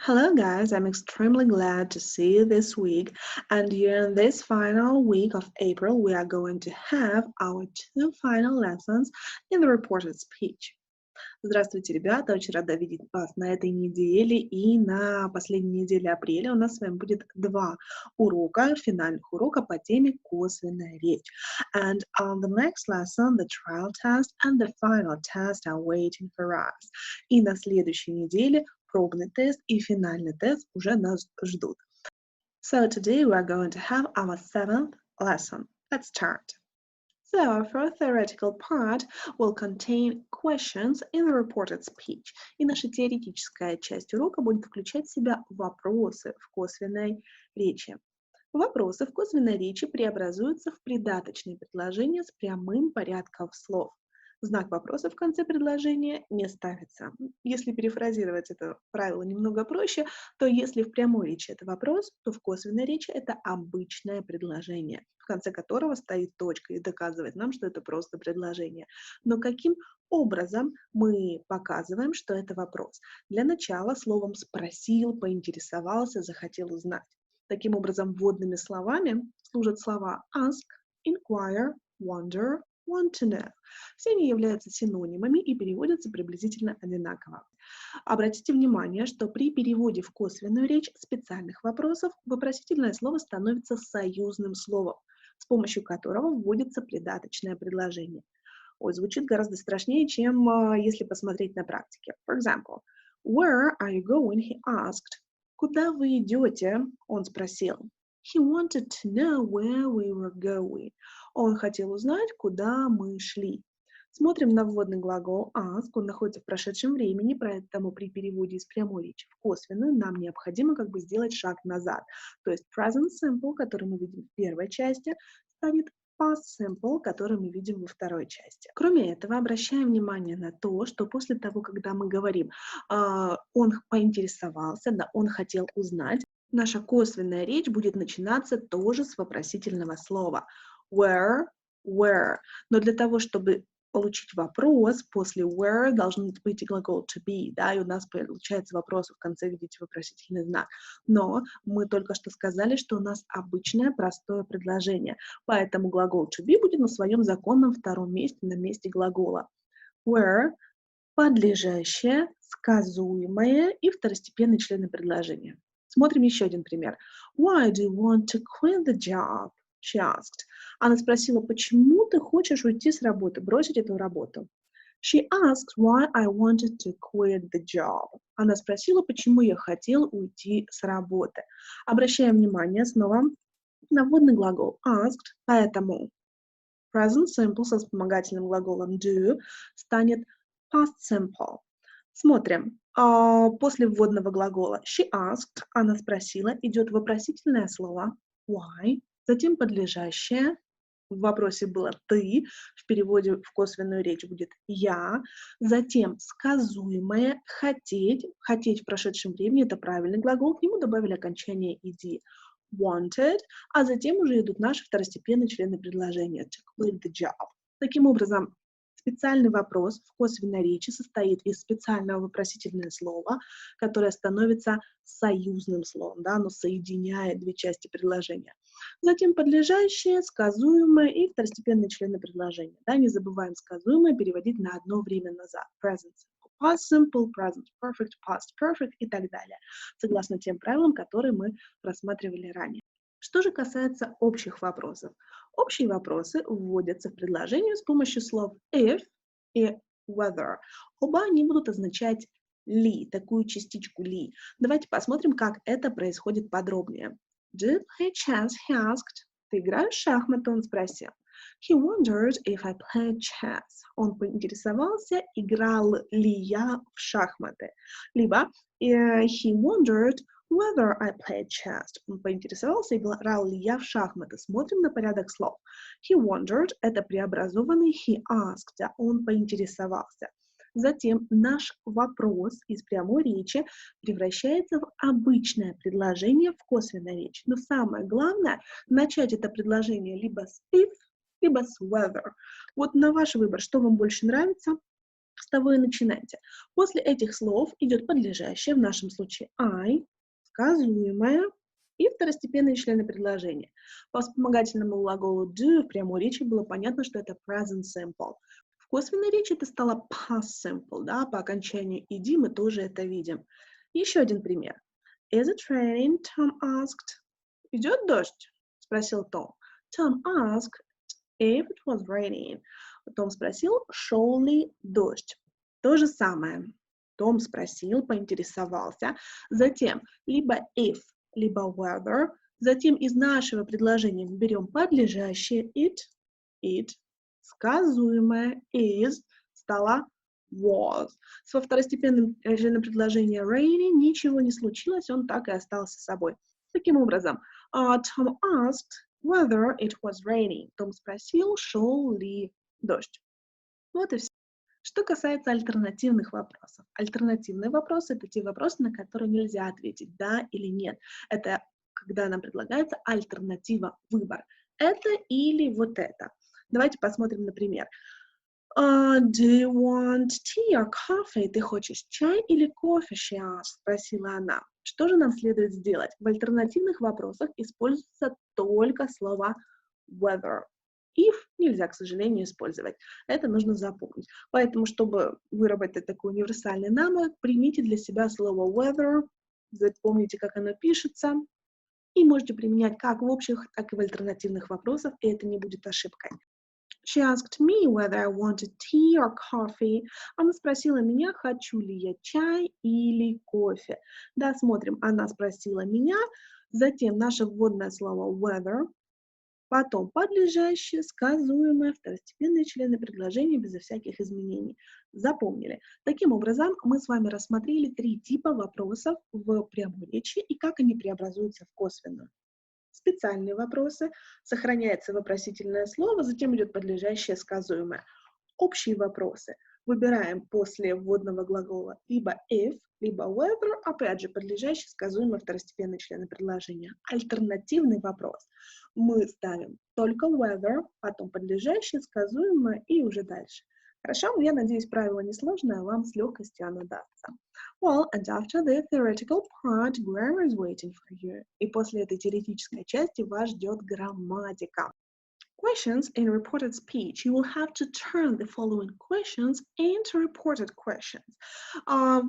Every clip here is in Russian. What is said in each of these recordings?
Hello, guys. I'm extremely glad to see you this week. And during this final week of April, we are going to have our two final lessons in the reported speech. Здравствуйте, ребята! Очень рада видеть вас на этой неделе. И на последней неделе апреля у нас с вами будет два урока, финальных урока по теме «Косвенная речь». And on the next lesson, the trial test and the final test are waiting for us. И на следующей неделе пробный тест и финальный тест уже нас ждут. So today we are going to have our seventh lesson. Let's start. So our first theoretical part will contain questions in the reported speech. И наша теоретическая часть урока будет включать в себя вопросы в косвенной речи. Вопросы в косвенной речи преобразуются в придаточные предложения с прямым порядком слов. Знак вопроса в конце предложения не ставится. Если перефразировать это правило немного проще, то если в прямой речи это вопрос, то в косвенной речи это обычное предложение, в конце которого стоит точка и доказывает нам, что это просто предложение. Но каким образом мы показываем, что это вопрос? Для начала словом «спросил», «поинтересовался», «захотел узнать». Таким образом, вводными словами служат слова ask, inquire, wonder, want to know. Все они являются синонимами и переводятся приблизительно одинаково. Обратите внимание, что при переводе в косвенную речь специальных вопросов вопросительное слово становится союзным словом, с помощью которого вводится придаточное предложение. Звучит гораздо страшнее, чем если посмотреть на практике. For example, where are you going? He asked. Куда вы идете? Он спросил. He wanted to know where we were going. Он хотел узнать, куда мы шли. Смотрим на вводный глагол ask. Он находится в прошедшем времени, поэтому при переводе из прямой речи в косвенную нам необходимо сделать шаг назад. То есть present simple, который мы видим в первой части, станет past simple, который мы видим во второй части. Кроме этого, обращаем внимание на то, что после того, когда мы говорим «он поинтересовался», да, «он хотел узнать», наша косвенная речь будет начинаться тоже с вопросительного слова where. Но для того, чтобы получить вопрос, после where должен быть глагол to be, да, и у нас получается вопрос в конце, видите, вопросительный знак. Но мы только что сказали, что у нас обычное простое предложение, поэтому глагол to be будет на своем законном втором месте, на месте глагола. Where – подлежащее, сказуемое и второстепенные члены предложения. Смотрим еще один пример. Why do you want to quit the job? She asked. Она спросила, почему ты хочешь уйти с работы, бросить эту работу? She asked why I wanted to quit the job. Она спросила, почему я хотел уйти с работы. Обращаем внимание снова на вводный глагол asked, поэтому present simple со вспомогательным глаголом do станет past simple. Смотрим. После вводного глагола she asked, она спросила, идет вопросительное слово why, затем подлежащее, в вопросе было ты, в переводе в косвенную речь будет я, затем сказуемое хотеть в прошедшем времени, это правильный глагол, к нему добавили окончание ed, wanted, а затем уже идут наши второстепенные члены предложения to quit the job. Таким образом, специальный вопрос в косвенной речи состоит из специального вопросительного слова, которое становится союзным словом, да, оно соединяет две части предложения. Затем подлежащее, сказуемое и второстепенные члены предложения. Да, не забываем сказуемое переводить на одно время назад. Present simple, past simple, present perfect, past perfect и так далее, согласно тем правилам, которые мы рассматривали ранее. Что же касается общих вопросов? Общие вопросы вводятся в предложение с помощью слов if и whether. Оба они будут означать ли, такую частичку ли. Давайте посмотрим, как это происходит подробнее. Do you play chess? He asked. Ты играешь в шахматы? Он спросил. He wondered if I played chess. Он поинтересовался, играл ли я в шахматы. Либо he wondered whether I played chess. Он поинтересовался, играл ли я в шахматы. Смотрим на порядок слов. He wondered – это преобразованный he asked, да, он поинтересовался. Затем наш вопрос из прямой речи превращается в обычное предложение в косвенной речи. Но самое главное – начать это предложение либо с if, либо с whether. Вот на ваш выбор, что вам больше нравится. С того и начинайте. После этих слов идет подлежащее, в нашем случае I, сказуемое и второстепенные члены предложения. По вспомогательному глаголу do в прямой речи было понятно, что это present simple. В косвенной речи это стало past simple, да, по окончанию ed мы тоже это видим. Еще один пример. Is it raining? Tom asked. Идет дождь? Спросил Том. Tom asked if it was raining. Том спросил, шел ли дождь. То же самое. Том спросил, поинтересовался. Затем либо if, либо whether. Затем из нашего предложения берем подлежащее it, сказуемое is, стало was. Со второстепенным членом предложения rainy ничего не случилось, он так и остался собой. Таким образом, Tom asked whether it was raining. Том спросил, шел ли дождь. Вот и все. Что касается альтернативных вопросов. Альтернативные вопросы – это те вопросы, на которые нельзя ответить «да» или «нет». Это когда нам предлагается альтернатива, выбор. Это или вот это. Давайте посмотрим, например. Do you want tea or coffee? Ты хочешь чай или кофе, she asked, спросила она. Что же нам следует сделать? В альтернативных вопросах используется только слово whether. If нельзя, к сожалению, использовать. Это нужно запомнить. Поэтому, чтобы выработать такой универсальный навык, примите для себя слово whether, запомните, как оно пишется, и можете применять как в общих, так и в альтернативных вопросах, и это не будет ошибкой. She asked me whether I wanted tea or coffee. Она спросила меня, хочу ли я чай или кофе. Да, смотрим, она спросила меня, затем наше вводное слово whether, потом подлежащее, сказуемое, второстепенные члены предложения безо всяких изменений. Запомнили. Таким образом, мы с вами рассмотрели 3 типа вопросов в прямой речи и как они преобразуются в косвенную. Специальные вопросы, сохраняется вопросительное слово, затем идет подлежащее, сказуемое. Общие вопросы. Выбираем после вводного глагола либо if, либо whether, опять же, подлежащее, сказуемое, второстепенные члены предложения. Альтернативный вопрос. Мы ставим только whether, потом подлежащее, сказуемое и уже дальше. Хорошо? Я надеюсь, правило несложное, вам с легкостью оно дастся. Well, and after the theoretical part, grammar is waiting for you. И после этой теоретической части вас ждет грамматика. Questions in reported speech. You will have to turn the following questions into reported questions.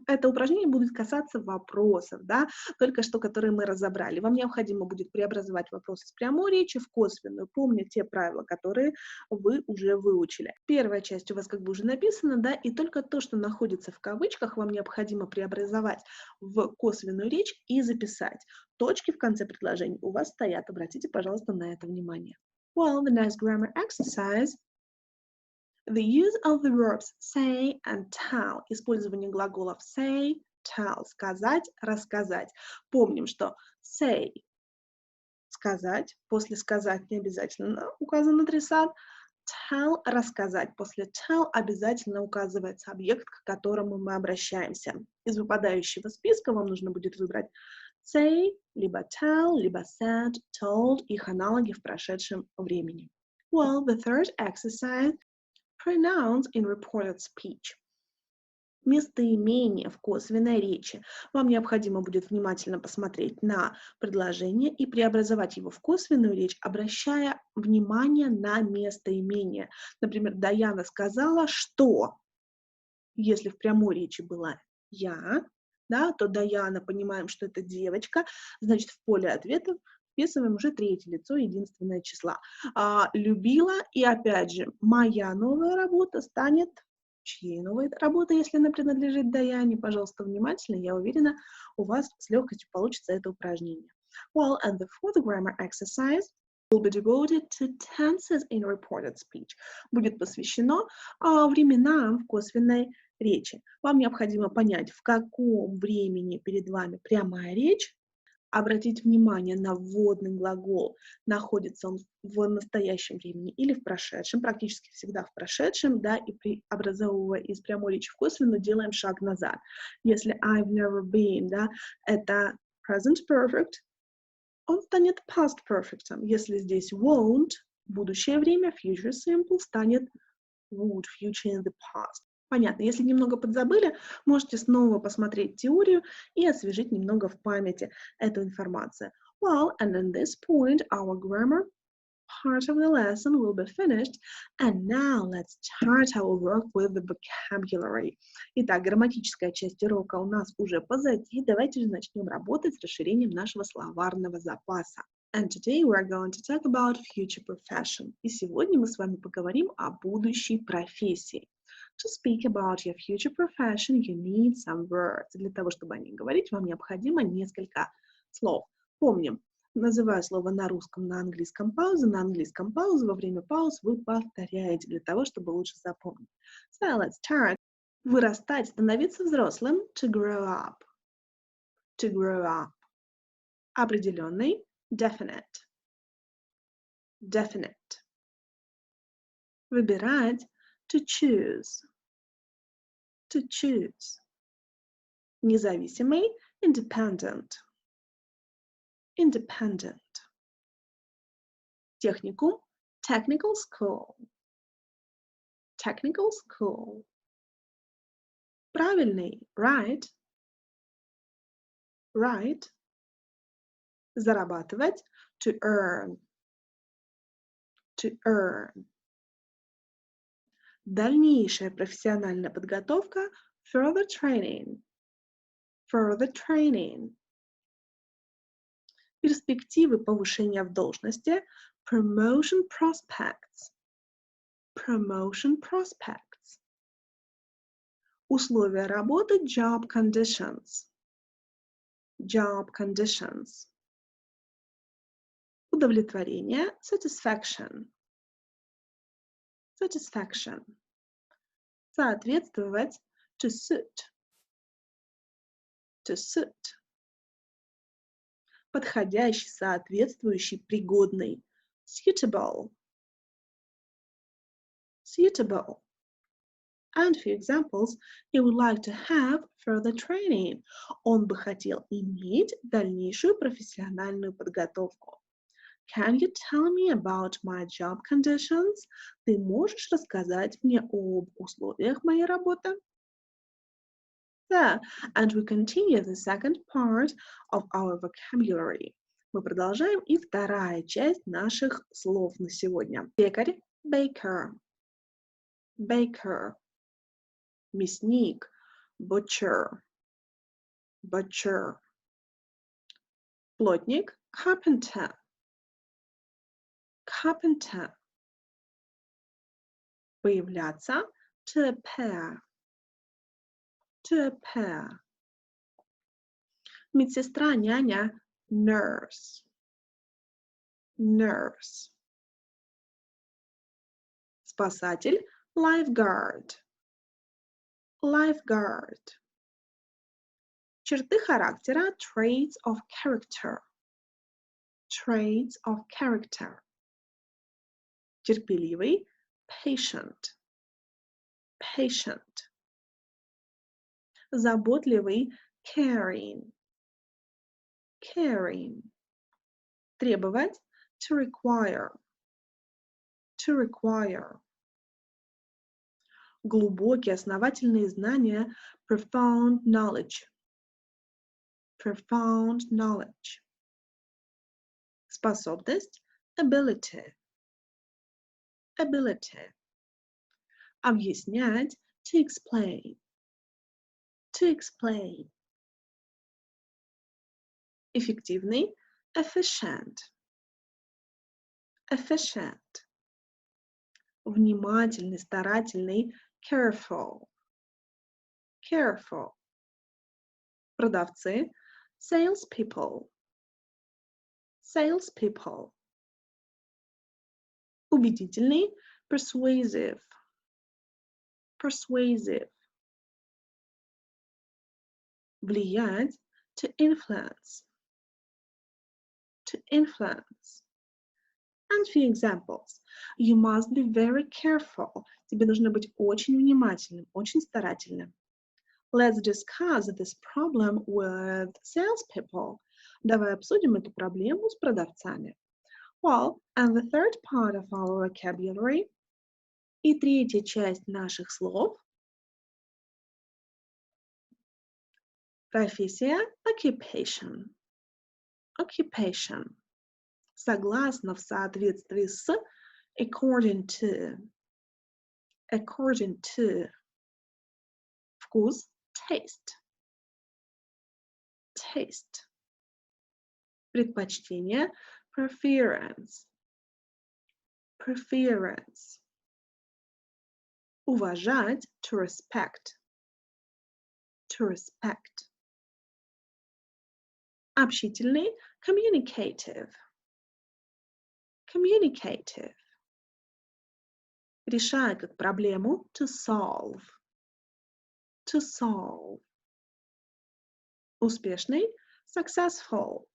Это упражнение будет касаться вопросов, да, только что, которые мы разобрали. Вам необходимо будет преобразовать вопросы с прямой речи в косвенную, помня те правила, которые вы уже выучили. Первая часть у вас как бы уже написана, да, и только то, что находится в кавычках, вам необходимо преобразовать в косвенную речь и записать. Точки в конце предложений у вас стоят, обратите, пожалуйста, на это внимание. Well, the next grammar exercise, the use of the verbs say and tell. Использование глаголов say, tell, сказать, рассказать. Помним, что say, сказать, после сказать не обязательно указан адресат, tell, рассказать, после tell обязательно указывается объект, к которому мы обращаемся. Из выпадающего списка вам нужно будет выбрать say, либо tell, либо said, told, их аналоги в прошедшем времени. Well, the third exercise, pronouns in reported speech. Местоимение в косвенной речи. Вам необходимо будет внимательно посмотреть на предложение и преобразовать его в косвенную речь, обращая внимание на местоимение. Например, Даяна сказала, что, если в прямой речи была я, да, то Даяна, понимаем, что это девочка, значит, в поле ответов вписываем уже третье лицо единственное числа. Любила, и опять же, моя новая работа станет чьей новой работой, если она принадлежит Даяне. Пожалуйста, внимательно, я уверена, у вас с легкостью получится это упражнение. Well, and the fourth grammar exercise will be devoted to tenses in reported speech. Будет посвящено временам в косвенной речи. Вам необходимо понять, в каком времени перед вами прямая речь, обратить внимание на вводный глагол, находится он в настоящем времени или в прошедшем, практически всегда в прошедшем, да, и преобразовывая из прямой речи в косвенную, делаем шаг назад. Если I've never been, да, это present perfect, он станет past perfect. Если здесь won't, будущее время, future simple, станет would, future in the past. Понятно. Если немного подзабыли, можете снова посмотреть теорию и освежить немного в памяти эту информацию. Well, and at this point, our grammar part of the lesson will be finished, and now let's start our work with the vocabulary. Итак, грамматическая часть урока у нас уже позади. Давайте же начнем работать с расширением нашего словарного запаса. And today we are going to talk about future profession. И сегодня мы с вами поговорим о будущей профессии. To speak about your future profession, you need some words. Для того, чтобы о них говорить, вам необходимо несколько слов. Помним, называя слово на русском, на английском паузу, во время пауз вы повторяете для того, чтобы лучше запомнить. So let's start. Вырастать, становиться взрослым. To grow up. To grow up. Определенный. Definite. Definite. Выбирать. To choose. To choose. Независимый. Independent. Independent. Техникум. Technical school. Technical school. Правильный. Right. Right. Зарабатывать. To earn. To earn. Дальнейшая профессиональная подготовка. Further training. Further training. Перспективы повышения в должности. Promotion prospects. Promotion prospects. Условия работы. Job conditions. Job conditions. Удовлетворение. Satisfaction. Satisfaction. Соответствовать. To suit. To suit. Подходящий, соответствующий, пригодный. Suitable. Suitable. And for examples, he would like to have further training. Он бы хотел иметь дальнейшую профессиональную подготовку. Can you tell me about my job conditions? Ты можешь рассказать мне об условиях моей работы? And we continue the second part of our vocabulary. Мы продолжаем, и вторая часть наших слов на сегодня. Пекарь, baker. Baker. Мясник, butcher. Butcher. Плотник, carpenter. Carpenter. Появляться, to appear. To appear. Медсестра, няня, nurse. Nurse. Спасатель, lifeguard. Lifeguard. Черты характера, traits of character. Traits of character. Терпеливый, patient. Patient. Заботливый, caring. Caring. Требовать, to require. To require. Глубокие, основательные знания, profound knowledge. Profound knowledge. Способность, ability. Ability. Объяснять, to explain. To explain. Эффективный, efficient. Efficient. Внимательный, старательный, careful. Careful. Продавцы, salespeople. Salespeople. Убедительный, persuasive. Persuasive. Влиять, to influence. To influence. And few examples. You must be very careful. Тебе нужно быть очень внимательным, очень старательным. Let's discuss this problem with salespeople. Давай обсудим эту проблему с продавцами. Well, and the third part of our vocabulary, и третья часть наших слов, Профессия occupation. Occupation. Согласно, в соответствии с, according to. According to. Вкус, taste. Taste. Предпочтение, preference. Preference. Уважать, to respect. To respect. Общительный, communicative. Communicative. Решать как проблему, to solve. To solve. Успешный, successful.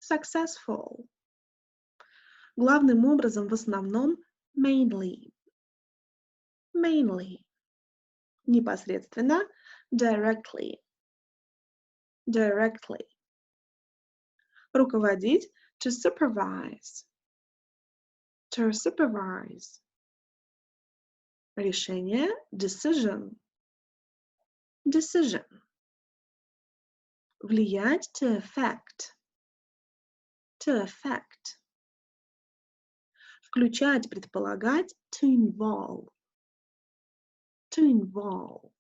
Successful. Главным образом, в основном, mainly. Mainly. Непосредственно, directly. Directly. Руководить, to supervise. To supervise. Решение, decision. Decision. Влиять, to affect. To affect. Включать, предполагать, to involve. To involve.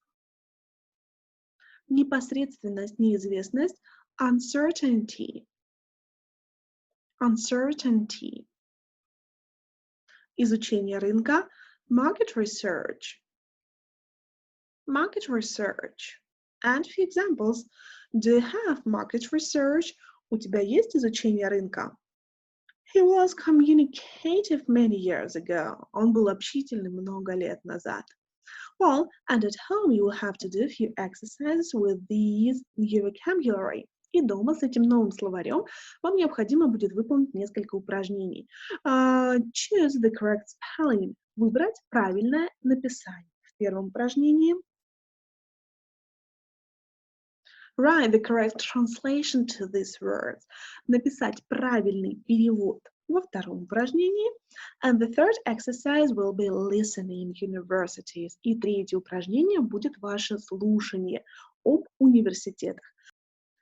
Непосредственность, неизвестность, uncertainty. Uncertainty. Изучение рынка, market research. Market research. And few examples. Do you have market research? У тебя есть изучение рынка? He was communicative many years ago. Он был общительным много лет назад. Well, and at home you will have to do a few exercises with these new vocabulary. И дома с этим новым словарем вам необходимо будет выполнить несколько упражнений. Choose the correct spelling. Выбрать правильное написание. В первом упражнении. Write the correct translation to these words. Написать правильный перевод во втором упражнении. And the third exercise will be listening universities. И третье упражнение будет ваше слушание об университетах.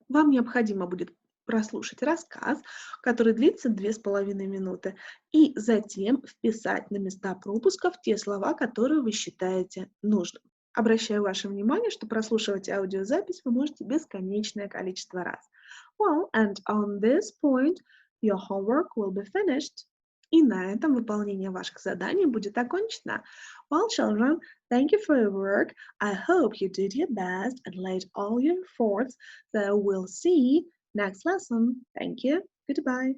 Вам необходимо будет прослушать рассказ, который длится 2,5 минуты, и затем вписать на места пропусков те слова, которые вы считаете нужным. Обращаю ваше внимание, что прослушивать аудиозапись вы можете бесконечное количество раз. Well, and on this point, your homework will be finished. И на этом выполнение ваших заданий будет окончено. Well, children, thank you for your work. I hope you did your best and laid all your efforts. So we'll see next lesson. Thank you. Goodbye.